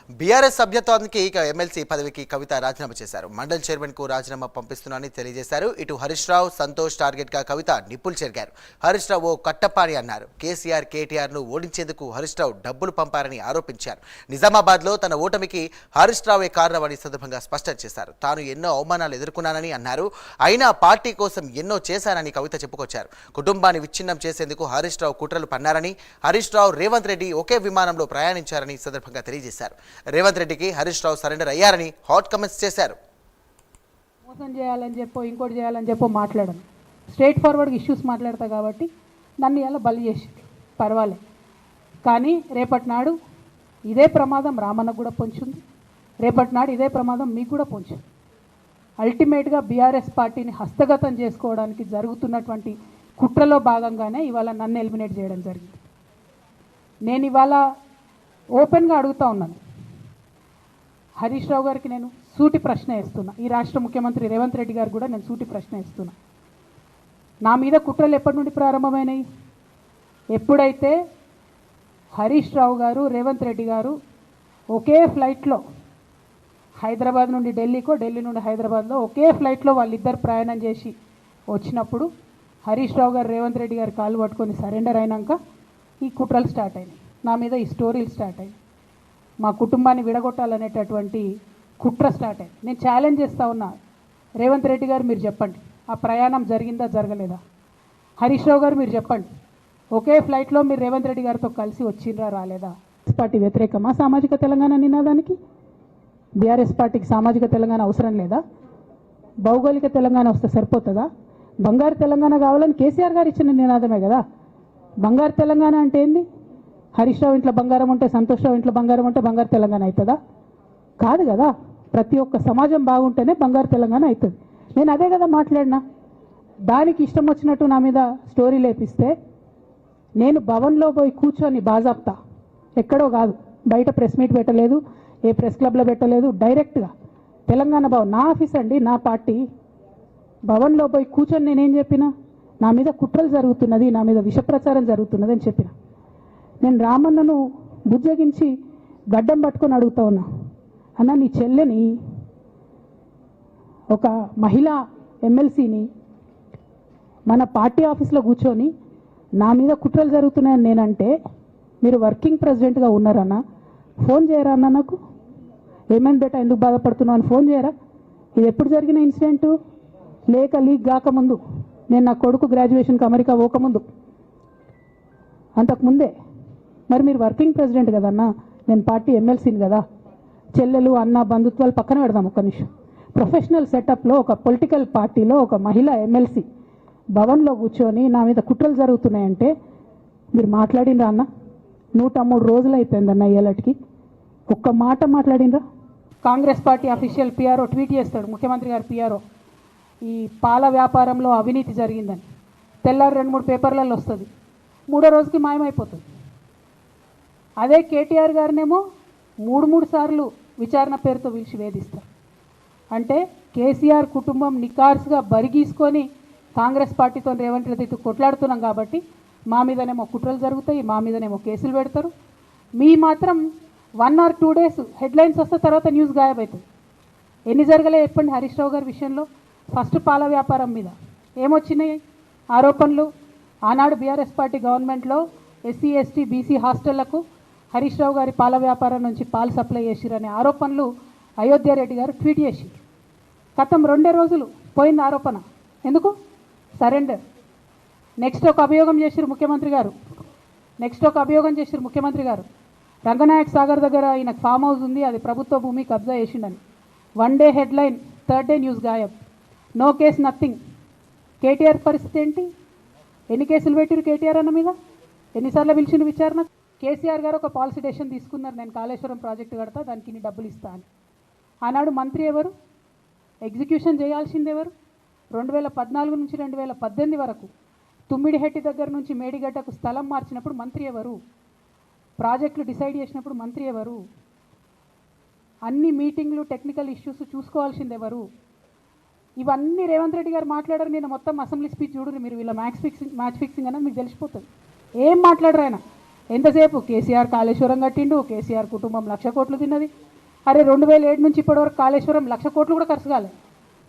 BRS సభ్యత్వానికి MLC పదవికి కవిత రాజీనామా చేశారు. మండల్ చైర్మన్ కు రాజీనామా పంపిస్తున్నానని తెలియజేశారు. ఇటు హరీష్ రావు, సంతోష్ టార్గెట్ గా కవిత నిప్పులు చెరిగారు. హరీష్ రావు ఓ కట్టపాని అన్నారు. కేసీఆర్, కేటీఆర్ ను ఓడించేందుకు హరీష్ రావు డబ్బులు పంపారని ఆరోపించారు. నిజామాబాద్ లో తన ఓటమికి హరీష్ రావే కారణమని సందర్భంగా స్పష్టం చేశారు. తాను ఎన్నో అవమానాలు ఎదుర్కొన్నానని అన్నారు. అయినా పార్టీ కోసం ఎన్నో చేశానని కవిత చెప్పుకొచ్చారు. కుటుంబాన్ని విచ్ఛిన్నం చేసేందుకు హరీష్ రావు కుట్రలు పన్నారని, హరీష్ రావు, రేవంత్ రెడ్డి ఒకే విమానంలో ప్రయాణించారని సందర్భంగా తెలియజేశారు. రేవంత్ రెడ్డికి హరీష్ రావు సరెండర్ అయ్యారని హాట్ కమెంట్స్ చేశారు. మోసం చేయాలని చెప్పో ఇంకోటి చేయాలని చెప్పో మాట్లాడను. స్ట్రైట్ ఫార్వర్డ్గా ఇష్యూస్ మాట్లాడతా కాబట్టి నన్ను ఇలా బలి చేసి పర్వాలే. కానీ రేపటి నాడు ఇదే ప్రమాదం రామన్నకు కూడా పొంచుంది. రేపటి నాడు ఇదే ప్రమాదం మీకు కూడా పొంచుంది. అల్టిమేట్గా బీఆర్ఎస్ పార్టీని హస్తగతం చేసుకోవడానికి జరుగుతున్నటువంటి కుట్రలో భాగంగానే ఇవాళ నన్ను ఎలిమినేట్ చేయడం జరిగింది. నేను ఇవాళ ఓపెన్గా అడుగుతూ ఉన్నాను. హరీష్ రావు గారికి నేను సూటి ప్రశ్న వేస్తున్నా. ఈ రాష్ట్ర ముఖ్యమంత్రి రేవంత్ రెడ్డి గారు కూడా నేను సూటి ప్రశ్న వేస్తున్నా. నా మీద కుట్రలు ఎప్పటి నుండి ప్రారంభమైనాయి? ఎప్పుడైతే హరీష్ రావు గారు, రేవంత్ రెడ్డి గారు ఒకే ఫ్లైట్లో హైదరాబాద్ నుండి ఢిల్లీకో, ఢిల్లీ నుండి హైదరాబాద్లో ఒకే ఫ్లైట్లో వాళ్ళిద్దరు ప్రయాణం చేసి వచ్చినప్పుడు హరీష్ రావు గారు, రేవంత్ రెడ్డి గారు కాలు పట్టుకొని సరెండర్ అయినాక ఈ కుట్రలు స్టార్ట్ అయినాయి. నా మీద ఈ స్టోరీలు స్టార్ట్ అయ్యాయి. మా కుటుంబాన్ని విడగొట్టాలనేటటువంటి కుట్ర స్టార్ట్ అయింది. నేను ఛాలెంజ్ చేస్తూ ఉన్నా, రేవంత్ రెడ్డి గారు మీరు చెప్పండి, ఆ ప్రయాణం జరిగిందా జరగలేదా? హరీష్ రావు గారు మీరు చెప్పండి, ఒకే ఫ్లైట్లో మీరు రేవంత్ రెడ్డి గారితో కలిసి వచ్చిండ్రా రాలేదా? పార్టీ వ్యతిరేకమా సామాజిక తెలంగాణ నినాదానికి? బీఆర్ఎస్ పార్టీకి సామాజిక తెలంగాణ అవసరం లేదా? భౌగోళిక తెలంగాణ వస్తే సరిపోతుందా? బంగారు తెలంగాణ కావాలని కేసీఆర్ గారు ఇచ్చిన నినాదమే కదా. బంగారు తెలంగాణ అంటే ఏంది? హరీష్ రావు ఇంట్లో బంగారం ఉంటే, సంతోష్ రావు ఇంట్లో బంగారం ఉంటే బంగారు తెలంగాణ అవుతుందా? కాదు కదా. ప్రతి ఒక్క సమాజం బాగుంటేనే బంగారు తెలంగాణ అవుతుంది. నేను అదే కదా మాట్లాడినా. దానికి ఇష్టం వచ్చినట్టు నా మీద స్టోరీ లేపిస్తే నేను భవన్లో పోయి కూర్చొని బాజాప్తా, ఎక్కడో కాదు, బయట ప్రెస్ మీట్ పెట్టలేదు, ఏ ప్రెస్ క్లబ్లో పెట్టలేదు, డైరెక్ట్గా తెలంగాణ భవన్, నా ఆఫీస్ అండి, నా పార్టీ భవన్లో పోయి కూర్చొని నేనేం చెప్పినా, నా మీద కుట్రలు జరుగుతున్నది, నా మీద విషప్రచారం జరుగుతున్నది అని చెప్పిన. నేను రామన్నను బుజ్జగించి గడ్డం పట్టుకొని అడుగుతా ఉన్నా, అన్న నీ చెల్లెని, ఒక మహిళా ఎమ్మెల్సీని మన పార్టీ ఆఫీస్లో కూర్చొని నా మీద కుట్రలు జరుగుతున్నాయని నేనంటే మీరు వర్కింగ్ ప్రెసిడెంట్గా ఉన్నారన్న, ఫోన్ చేయరా అన్న నాకు? ఏమైంది బేటా, ఎందుకు బాధపడుతున్నావు అని ఫోన్ చేయరా? ఇది ఎప్పుడు జరిగిన ఇన్సిడెంటు? లేక లీక్ కాకముందు, నేను నా కొడుకు గ్రాడ్యుయేషన్కి అమెరికా పోకముందు, అంతకుముందే. మరి మీరు వర్కింగ్ ప్రెసిడెంట్ కదన్నా, నేను పార్టీ ఎమ్మెల్సీని కదా. చెల్లెలు, అన్న, బంధుత్వాలు పక్కన పెడదాం ఒక్క నిమిషం. ప్రొఫెషనల్ సెటప్లో ఒక పొలిటికల్ పార్టీలో ఒక మహిళా ఎమ్మెల్సీ భవన్లో కూర్చొని నా మీద కుట్రలు జరుగుతున్నాయంటే మీరు మాట్లాడినరా అన్న? 103 రోజులు అయిపోయిందన్న ఇయ్యాలటికి, ఒక్క మాట మాట్లాడినరా? Congress party official PRO tweet చేస్తాడు, ముఖ్యమంత్రి గారు పిఆర్ఓ, ఈ పాల వ్యాపారంలో అవినీతి జరిగిందని. తెల్లారి 2-3 పేపర్లలో వస్తుంది, 3వ రోజుకి మాయమైపోతుంది. అదే కేటీఆర్ గారినేమో 3 సార్లు విచారణ పేరుతో పిలిచి వేధిస్తారు. అంటే కేసీఆర్ కుటుంబం నికార్స్గా బరిగీసుకొని కాంగ్రెస్ పార్టీతో రేవంత్ రెడ్డితో కొట్లాడుతున్నాం కాబట్టి మా మీదనేమో కుట్రలు జరుగుతాయి, మా మీదనేమో కేసులు పెడతారు. మీ మాత్రం 1 or 2 days హెడ్లైన్స్ వస్తే తర్వాత న్యూస్ గాయబవుతుంది. ఎన్ని జరగలే చెప్పండి హరీష్ రావు గారి విషయంలో? ఫస్ట్ పాల వ్యాపారం మీద ఏమొచ్చినాయి ఆరోపణలు? ఆనాడు బీఆర్ఎస్ పార్టీ గవర్నమెంట్లో SC, ST, BC హాస్టళ్లకు Harish Rao గారి పాల వ్యాపారం నుంచి పాలు సప్లై చేసిరనే ఆరోపణలు అయోధ్య రెడ్డి గారు ట్వీట్ చేసి గతం 2 రోజులు పోయింది ఆరోపణ. ఎందుకు? సరెండర్. నెక్స్ట్ ఒక అభియోగం చేసిరు ముఖ్యమంత్రి గారు, రంగనాయక్ సాగర్ దగ్గర ఈయనకు ఫామ్ హౌస్ ఉంది, అది ప్రభుత్వ భూమి, కబ్జా చేసిండని. 1 day headline, 3rd day news గాయబ్. No case, nothing. కేటీఆర్ పరిస్థితి ఏంటి? ఎన్ని కేసులు పెట్టిరు కేటీఆర్ అన్న మీద? ఎన్నిసార్లు పిలిచిండు విచారణ? కేసీఆర్ గారు ఒక పాలసీ డెసిషన్ తీసుకున్నారు, నేను కాళేశ్వరం ప్రాజెక్టు కడతా, దానికి ఇన్ని డబ్బులు ఇస్తా అని. ఆనాడు మంత్రి ఎవరు? ఎగ్జిక్యూషన్ చేయాల్సింది ఎవరు? 2014 నుంచి 2018 వరకు తుమ్మిడిహెట్టి దగ్గర నుంచి మేడిగడ్డకు స్థలం మార్చినప్పుడు మంత్రి ఎవరు? ప్రాజెక్టులు డిసైడ్ చేసినప్పుడు మంత్రి ఎవరు? అన్ని మీటింగ్లు, టెక్నికల్ ఇష్యూస్ చూసుకోవాల్సింది ఎవరు? ఇవన్నీ రేవంత్ రెడ్డి గారు మాట్లాడారు. నేను మొత్తం అసెంబ్లీ స్పీచ్ చూడండి మీరు, వీళ్ళ మ్యాచ్ ఫిక్సింగ్ అనేది మీకు తెలిసిపోతుంది. ఏం మాట్లాడరు ఆయన. ఎంతసేపు కేసీఆర్ కాళేశ్వరం కట్టిండు, కేసీఆర్ కుటుంబం 1,00,000 కోట్లు తిన్నది. అరే 2007 నుంచి ఇప్పటివరకు కాళేశ్వరం 1,00,000 కోట్లు కూడా ఖర్చు కాలేదు.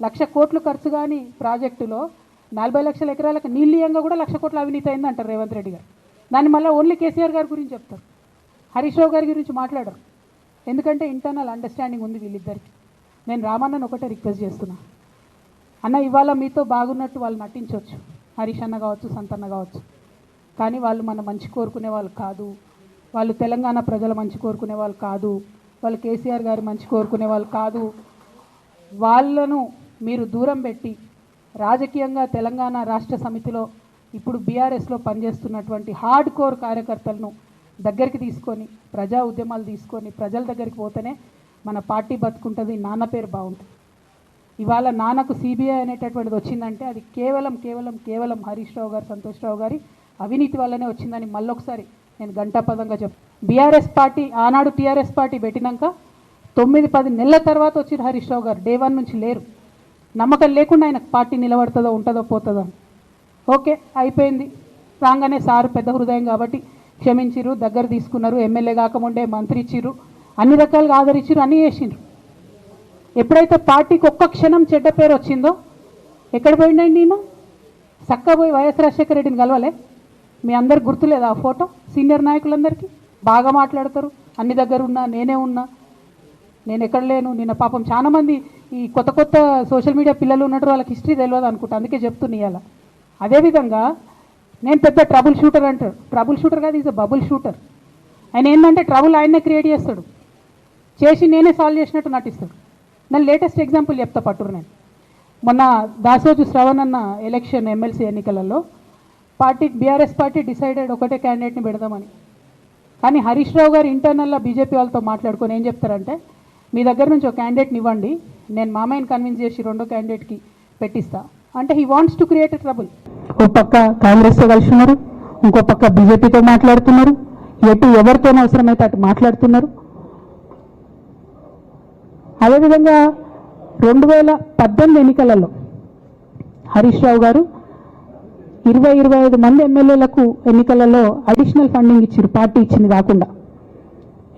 1,00,000 కోట్లు ఖర్చు కాని ప్రాజెక్టులో 40 లక్షల ఎకరాలకు నీళ్ళియంగా కూడా 1,00,000 కోట్ల అవినీతి అయింది అంటారు రేవంత్ రెడ్డి గారు. దాన్ని మళ్ళీ ఓన్లీ కేసీఆర్ గారి గురించి చెప్తారు, హరీష్ రావు గారి గురించి మాట్లాడరు. ఎందుకంటే ఇంటర్నల్ అండర్స్టాండింగ్ ఉంది వీళ్ళిద్దరికి. నేను రామన్నను ఒకటే రిక్వెస్ట్ చేస్తున్నా, అన్న ఇవాళ మీతో బాగున్నట్టు వాళ్ళు నటించవచ్చు, హరీష్ అన్న కావచ్చు, సంతన్న కావచ్చు, కానీ వాళ్ళు మన మంచి కోరుకునే వాళ్ళు కాదు, వాళ్ళు తెలంగాణ ప్రజల మంచి కోరుకునే వాళ్ళు కాదు, వాళ్ళు కేసీఆర్ గారి మంచి కోరుకునే వాళ్ళు కాదు. వాళ్ళను మీరు దూరం పెట్టి రాజకీయంగా తెలంగాణ రాష్ట్ర సమితిలో ఇప్పుడు బీఆర్ఎస్లో పనిచేస్తున్నటువంటి హార్డ్ కోర్ కార్యకర్తలను దగ్గరికి తీసుకొని ప్రజా ఉద్యమాలు తీసుకొని ప్రజల దగ్గరికి పోతేనే మన పార్టీ బతుకుంటుంది, నాన్న పేరు బాగుంటుంది. ఇవాళ నాన్నకు సిబిఐ అనేటటువంటిది వచ్చిందంటే అది కేవలం హరీష్ రావు గారు, సంతోష్ రావు గారి అవినీతి వల్లనే వచ్చిందని మళ్ళొకసారి నేను ఘంటాపదంగా బీఆర్ఎస్ పార్టీ ఆనాడు టీఆర్ఎస్ పార్టీ పెట్టినాక 9-10 నెలల తర్వాత వచ్చిన హరీష్ రావు గారు డే 1 నుంచి లేరు. నమ్మకం లేకుండా ఆయన పార్టీ నిలబడుతుందో ఉంటుందో పోతుందో అని. ఓకే అయిపోయింది, రాగానే సారు పెద్ద హృదయం కాబట్టి క్షమించిర్రు, దగ్గర తీసుకున్నారు, ఎమ్మెల్యే కాకముందే మంత్రి ఇచ్చిర్రు, అన్ని రకాలుగా ఆదరించిర్రు, అన్నీ చేసిండ్రు. ఎప్పుడైతే పార్టీకి ఒక్క క్షణం చెడ్డ పేరు వచ్చిందో ఎక్కడ పోయిండండి ఈయన? చక్కా పోయి వైఎస్ రాజశేఖర రెడ్డిని కలవలే? మీ అందరికి గుర్తులేదు ఆ ఫోటో? సీనియర్ నాయకులందరికీ బాగా మాట్లాడతారు, అన్ని దగ్గర ఉన్నా, నేనే ఉన్నా, నేను ఎక్కడ లేను. నిన్న పాపం చాలామంది ఈ కొత్త సోషల్ మీడియా పిల్లలు ఉన్నట్టు వాళ్ళకి హిస్టరీ తెలియదు అనుకుంటా, అందుకే చెప్తున్నా ఇవాళ. అదేవిధంగా నేను పెద్ద ట్రబుల్ షూటర్ అంటాడు. ట్రబుల్ షూటర్ కాదు, ఈజ్ అ బబుల్ షూటర్. ఆయన ఏంటంటే ట్రబుల్ ఆయన్నే క్రియేట్ చేస్తాడు, చేసి నేనే సాల్వ్ చేసినట్టు నటిస్తాడు. నేను లేటెస్ట్ ఎగ్జాంపుల్ చెప్తా పట్టురు. నేను మొన్న దాసోజు శ్రవణ్ అన్న ఎలక్షన్ ఎమ్మెల్సీ ఎన్నికలలో బీఆర్ఎస్ పార్టీ డిసైడెడ్ ఒకటే క్యాండిడేట్ని పెడదామని. కానీ హరీష్ రావు గారు ఇంటర్నల్గా బీజేపీ వాళ్ళతో మాట్లాడుకొని ఏం చెప్తారంటే, మీ దగ్గర నుంచి ఒక క్యాండిడేట్ని ఇవ్వండి, నేను మామయ్యని కన్విన్స్ చేసి రెండో క్యాండిడేట్కి పెట్టిస్తా అంటే he wants to create a trouble. ఒక పక్క కాంగ్రెస్తో కలిసి ఉన్నారు, ఇంకో పక్క బీజేపీతో మాట్లాడుతున్నారు, ఎవరితో అవసరమైతే అటు మాట్లాడుతున్నారు. అదేవిధంగా 2018 ఎన్నికలలో హరీష్ రావు గారు 20-25 మంది ఎమ్మెల్యేలకు ఎన్నికలలో అడిషనల్ ఫండింగ్ ఇచ్చారు, పార్టీ ఇచ్చింది కాకుండా.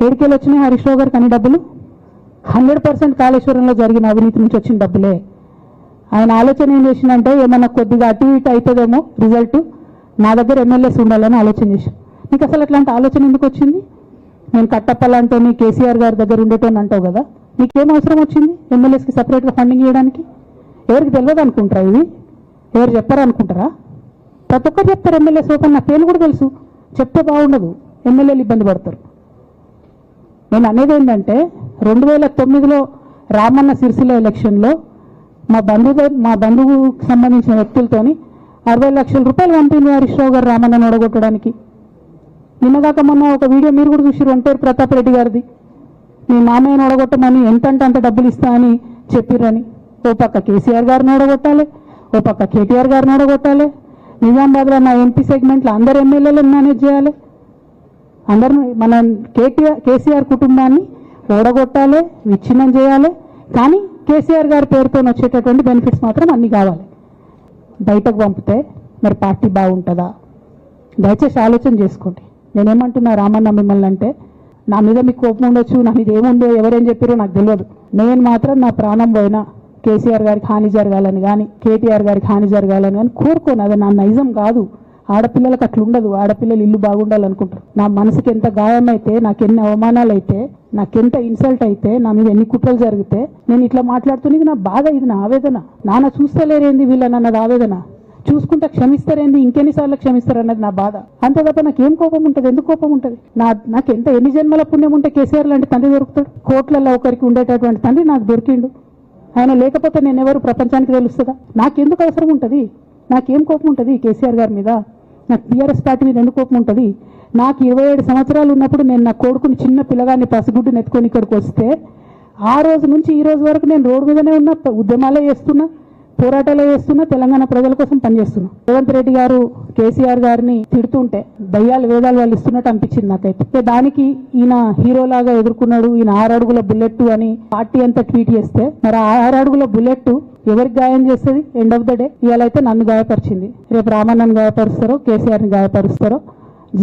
ఏడికేలు వచ్చినాయి హరీష్ రావు గారికి అన్ని డబ్బులు? 100% కాళేశ్వరంలో జరిగిన అవినీతి నుంచి వచ్చిన డబ్బులే. ఆయన ఆలోచన ఏం చేసిందంటే, ఏమన్నా కొద్దిగా అటు ఇటు అవుతుందేమో రిజల్ట్, నా దగ్గర ఎమ్మెల్యేస్ ఉండాలని ఆలోచన చేశాను. నీకు అసలు అట్లాంటి ఆలోచన ఎందుకు వచ్చింది? నేను కట్టప్పలంటోని కేసీఆర్ గారి దగ్గర ఉండేటోని అంటావు కదా, నీకేం అవసరం వచ్చింది ఎమ్మెల్యేస్కి సపరేట్గా ఫండింగ్ ఇవ్వడానికి? ఎవరికి తెలియదు అనుకుంటారా? ఇవి ఎవరు చెప్పారు అనుకుంటారా? ప్రతి ఒక్కరు చెప్తారు ఎమ్మెల్యేస్ ఓపెన్, నా పేర్లు కూడా తెలుసు, చెప్తే బాగుండదు, ఎమ్మెల్యేలు ఇబ్బంది పడతారు. నేను అనేది ఏంటంటే 2009లో రామన్న సిరిసిల్ల ఎలక్షన్లో మా బంధువుకు సంబంధించిన వ్యక్తులతోని 60 లక్షల రూపాయలు పంపింది హరీష్ రావు గారు రామన్నను ఓడగొట్టడానికి. నిన్నగాక మొన్న ఒక వీడియో మీరు కూడా చూసారు, ఒంటేరు ప్రతాప్ రెడ్డి గారిది. మీ మామయ్యను ఓడగొట్టమని ఎంతంటే అంత డబ్బులు ఇస్తా అని చెప్పిర్రని. ఓ పక్క కేసీఆర్ గారిని ఓడగొట్టాలి, ఓ పక్క కేటీఆర్ గారిని ఓడగొట్టాలి, నిజామాబాద్లో నా ఎంపీ సెగ్మెంట్లో అందరు ఎమ్మెల్యేలను మేనేజ్ చేయాలి, అందరిని మన కేసీఆర్ కుటుంబాన్ని ఓడగొట్టాలి, విచ్ఛిన్నం చేయాలి. కానీ కేసీఆర్ గారి పేరుతో వచ్చేటటువంటి బెనిఫిట్స్ మాత్రం అన్నీ కావాలి. బయటకు పంపితే మరి పార్టీ బాగుంటుందా? దయచేసి ఆలోచన చేసుకోండి. నేనేమంటున్నా రామన్న మిమ్మల్ని అంటే, నా మీద మీకు కోపం ఉండొచ్చు, నా మీద ఏముందో ఎవరేం చెప్పారో నాకు తెలియదు. నేను మాత్రం నా ప్రాణం పోయినా కేసీఆర్ గారికి హాని జరగాలని కానీ కేటీఆర్ గారికి హాని జరగాలని కానీ కోరుకోను. అది నా నైజం కాదు. ఆడపిల్లలకు అట్లా ఉండదు. ఆడపిల్లలు ఇల్లు బాగుండాలనుకుంటారు. నా మనసుకి ఎంత గాయం అయితే, నాకు ఎన్ని అవమానాలు అయితే, నాకెంత ఇన్సల్ట్ అయితే, నా మీద ఎన్ని కుట్రలు జరిగితే నేను ఇట్లా మాట్లాడుతున్నది నా బాధ, ఇది నా ఆవేదన. నాన్న చూస్తలేరేంది వీళ్ళనన్నది ఆవేదన, చూసుకుంటే క్షమిస్తారేంది, ఇంకెన్నిసార్లు క్షమిస్తారు అన్నది నా బాధ. అంతే తప్ప నాకేం కోపం ఉంటుంది? ఎందుకు కోపం ఉంటుంది? నాకు ఎన్ని జన్మల పుణ్యం ఉంటే కేసీఆర్ లాంటి తండ్రి దొరుకుతాడు? కోట్లలో ఒకరికి ఉండేటటువంటి తండ్రి నాకు దొరికిండు. ఆయన లేకపోతే నేను ఎవరు ప్రపంచానికి తెలుస్తుందా? నాకెందుకు అవసరం ఉంటుంది? నాకేం కోపం ఉంటుంది కేసీఆర్ గారి మీద? నాకు టీఆర్ఎస్ పార్టీ మీద ఎందుకు కోపం ఉంటుంది? నాకు 27 సంవత్సరాలు ఉన్నప్పుడు నేను నా కొడుకుని చిన్న పిల్లగాన్ని పసిగుడ్డుని ఎత్తుకొని ఇక్కడికి వస్తే ఆ రోజు నుంచి ఈ రోజు వరకు నేను రోడ్డు మీదనే ఉన్నా, ఉద్యమాలే చేస్తున్నా, పోరాటాలే చేస్తున్నా, తెలంగాణ ప్రజల కోసం పనిచేస్తున్నా. రేవంత్ రెడ్డి గారు కేసీఆర్ గారిని తిడుతుంటే దయ్యాలు వేదాలు వాళ్ళు ఇస్తున్నట్టు అనిపించింది నాకైతే. దానికి ఈయన హీరోలాగా ఎదుర్కొన్నాడు. ఈయన 6 అడుగుల బుల్లెట్ అని పార్టీ అంతా ట్వీట్ చేస్తే, మరి 6 అడుగుల బుల్లెట్ ఎవరికి గాయం చేస్తుంది? ఎండ్ ఆఫ్ ద డే ఇవాళ అయితే నన్ను గాయపరిచింది, రేపు రామన్నను గాయపరుస్తారో కేసీఆర్ని గాయపరుస్తారో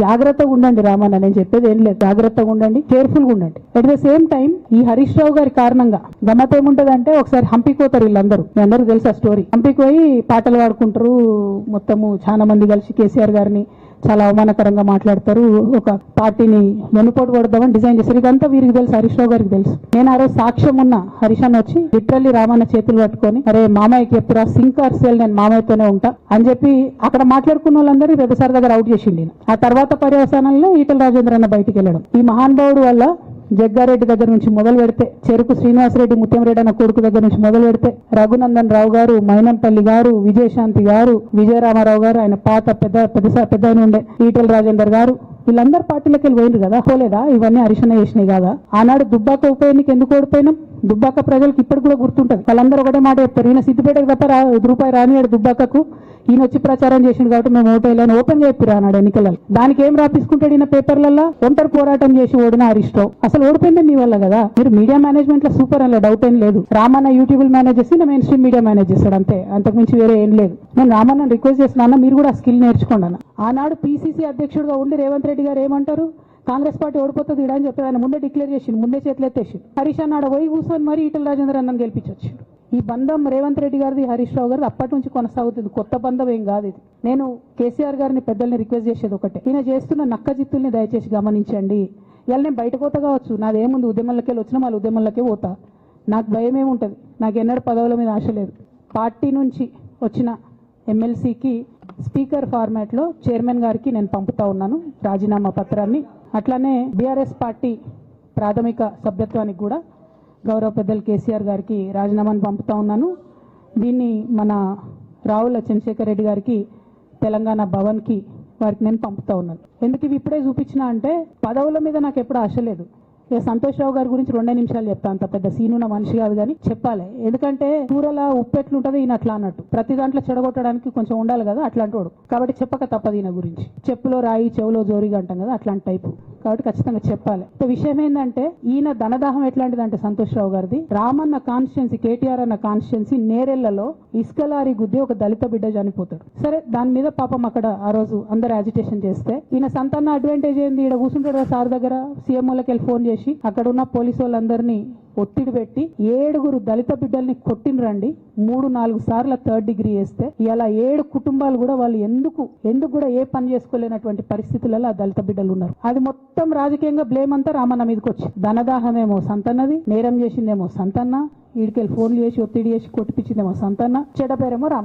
జాగ్రత్తగా ఉండండి రామన్న, నేను చెప్పేది ఏం లేదు, జాగ్రత్తగా ఉండండి, కేర్ఫుల్గా ఉండండి. అట్ ద సేమ్ టైం ఈ హరీష్ రావు గారి కారణంగా గమ్మత్ ఏముంటదంటే, ఒకసారి హంపికి పోతారు వీళ్ళందరూ, మీ అందరూ తెలుసు ఆ స్టోరీ. హంపికి పోయి పాటలు పాడుకుంటారు, మొత్తము చాలా మంది కలిసి కేసీఆర్ గారిని చాలా అవమానకరంగా మాట్లాడతారు, ఒక పార్టీని వెనుపోటు కొడదామని డిజైన్ చేశారు. ఇదంతా వీరికి తెలుసు, హరీష్ రావు గారికి తెలుసు. నేను ఆ రోజు సాక్ష్యం ఉన్న హరీష్ అన్న వచ్చి లిటరల్లీ రామన్న చేతులు పట్టుకొని, అరే మామయ్యకి చెప్తురా, సింక్ ఆర్ సేల్, నేను మామయ్యతోనే ఉంటా అని చెప్పి అక్కడ మాట్లాడుకున్న వాళ్ళందరూ రెడ్డిసార్ దగ్గర అవుట్ చేసిండి. ఆ తర్వాత పర్యవసానంలో ఈటల రాజేంద్ర అన్న బయటికి వెళ్ళడం. ఈ మహానుభావుడు వల్ల జగ్గారెడ్డి దగ్గర నుంచి మొదలు పెడితే, చెరుకు శ్రీనివాసరెడ్డి ముత్యంరెడ్డి అన్న కొడుకు దగ్గర నుంచి మొదలు పెడితే, రఘునందన్ రావు గారు, మైనంపల్లి గారు, విజయశాంతి గారు, విజయరామారావు గారు, ఆయన పాత పెద్ద ఉండే ఈటల రాజేందర్ గారు, వీళ్ళందరూ పార్టీలకు వెళ్ళి పోయిండ్రు కదా, పోలేదా? ఇవన్నీ హరిశన్న చేసినాయి కదా. ఆనాడు దుబ్బాక ఉప ఎన్నిక ఎందుకు ఓడిపోయినాం? దుబ్బాక ప్రజలకు ఇప్పటికి కూడా గుర్తుంటది. వాళ్ళందరూ ఒకటే మాట చెప్తారు, ఈయన సిద్దిపేటకు తప్ప రూపాయి రానియాడు దుబ్బాకకు, ఈయన వచ్చి ప్రచారం చేసిండు కాబట్టి మేము ఓటేయాలని ఓపెన్ గా చెప్పారు ఆనాడు ఎన్నికలలో. దానికి ఏం రాపించుకుంటాడు ఈయన పేపర్లలో? ఒంటరి పోరాటం చేసి ఓడిన హరీష్ రావు. అసలు ఓడిపోయింది మీ వల్ల కదా. మీరు మీడియా మేనేజ్మెంట్ లో సూపర్ అలా డౌట్ ఏం లేదు. రామన్న యూట్యూబ్ మేనేజ్ చేసి మెయిన్ స్ట్రీమ్ మీడియా మేనేజ్ చేస్తాడు, అంతే, అంతకుమించి వేరే ఏం లేదు. నేను రామన్న రిక్వెస్ట్ చేస్తున్నా, మీరు కూడా ఆ స్కిల్ నేర్చుకోండి అన్న. ఆనాడు పీసీసీ అధ్యక్షుడిగా ఉండి రేవంత్ రెడ్డి గారు ఏమంటారు, కాంగ్రెస్ పార్టీ ఓడిపోతుంది ఇడా అని చెప్పి ఆయన ముందే డిక్లేర్ చేసిండు, ముందే చేతులు ఎత్తేసి. హరీష్ అన్నాడు పోయి కూర్చొని మరి ఈటల రాజేందర్ అన్నని గెలిపించొచ్చు. ఈ బంధం రేవంత్ రెడ్డి గారిది హరీష్ రావు గారిది అప్పటి నుంచి కొనసాగుతుంది, కొత్త బంధం ఏం కాదు ఇది. నేను కేసీఆర్ గారిని పెద్దల్ని రిక్వెస్ట్ చేసేది ఒకటే, ఈయన చేస్తున్న నక్కజిత్తుల్ని దయచేసి గమనించండి. ఇలా నేను బయట పోతా కావచ్చు, నాదేముంది, ఉద్యమంలోకి వెళ్ళి వచ్చినా మళ్ళీ ఉద్యమంలోకే పోతా, నాకు భయం ఏముంటుంది, నాకు ఎన్నడూ పదవుల మీద ఆశ లేదు. పార్టీ నుంచి వచ్చిన ఎమ్మెల్సీకి స్పీకర్ ఫార్మాట్లో చైర్మన్ గారికి నేను పంపుతా ఉన్నాను రాజీనామా పత్రాన్ని. అట్లానే బీఆర్ఎస్ పార్టీ ప్రాథమిక సభ్యత్వానికి కూడా గౌరవ పెద్దలు కేసీఆర్ గారికి రాజీనామాను పంపుతా ఉన్నాను. దీన్ని మన రావుల చంద్రశేఖర్ రెడ్డి గారికి తెలంగాణ భవన్కి వారికి నేను పంపుతా ఉన్నాను. ఎందుకు ఇవి ఇప్పుడే చూపించినా అంటే, పదవుల మీద నాకు ఎప్పుడు ఆశ లేదు. ఇక సంతోష్ రావు గారి గురించి 2 నిమిషాలు చెప్తా, అంత పెద్ద సీనున్న మనిషి కాదు కానీ చెప్పాలి. ఎందుకంటే కూరల ఉప్పు ఎట్లుంటది ఈయన అట్లా అన్నట్టు, ప్రతి దాంట్లో చెడగొట్టడానికి కొంచెం ఉండాలి కదా, అట్లాంటి వాడు కాబట్టి చెప్పక తప్పదు ఈయన గురించి. చెప్పులో రాయి చెవులో జోరిగా అంటాం కదా, అట్లాంటి టైపు, కాబట్టి ఖచ్చితంగా చెప్పాలి. విషయం ఏంటంటే, ఈయన ధనదాహం ఎట్లాంటిదంటే సంతోష్ రావు గారిది, రామన్న కాన్స్టిట్యున్సీ, కేటీఆర్ అన్న కాన్స్టిట్యున్సీ నేరెళ్లలో ఇసుక లారీ గుద్ది ఒక దళిత బిడ్డ చనిపోతాడు. సరే, దాని మీద పాపం అక్కడ ఆ రోజు అందరు యాజిటేషన్ చేస్తే, ఈయన సంతాన అడ్వాంటేజ్ ఏంది, ఈడ కూర్చుంటాడు కదా సార్ దగ్గర, సీఎంఓలకి వెళ్ళి ఫోన్ చేసి అక్కడ ఉన్న పోలీసు వాళ్ళందరినీ ఒత్తిడి పెట్టి 7 దళిత బిడ్డల్ని కొట్టినరండి. 3-4 సార్లు 3rd డిగ్రీ వేస్తే ఇలా 7 కుటుంబాలు కూడా వాళ్ళు ఎందుకు కూడా ఏ పని చేసుకోలేనటువంటి పరిస్థితులలో ఆ దళిత బిడ్డలు ఉన్నారు. అది మొత్తం రాజకీయంగా బ్లేమ్ అంతా రామన్న మీదకి వచ్చి, ధనదాహమేమో సంతన్నది, నేరం చేసిందేమో సంతన్న, వీడికెళ్ళి ఫోన్లు చేసి ఒత్తిడి చేసి కొట్టిపించిందేమో సంతన్న, చెడ్డ పేరేమో రామన్న.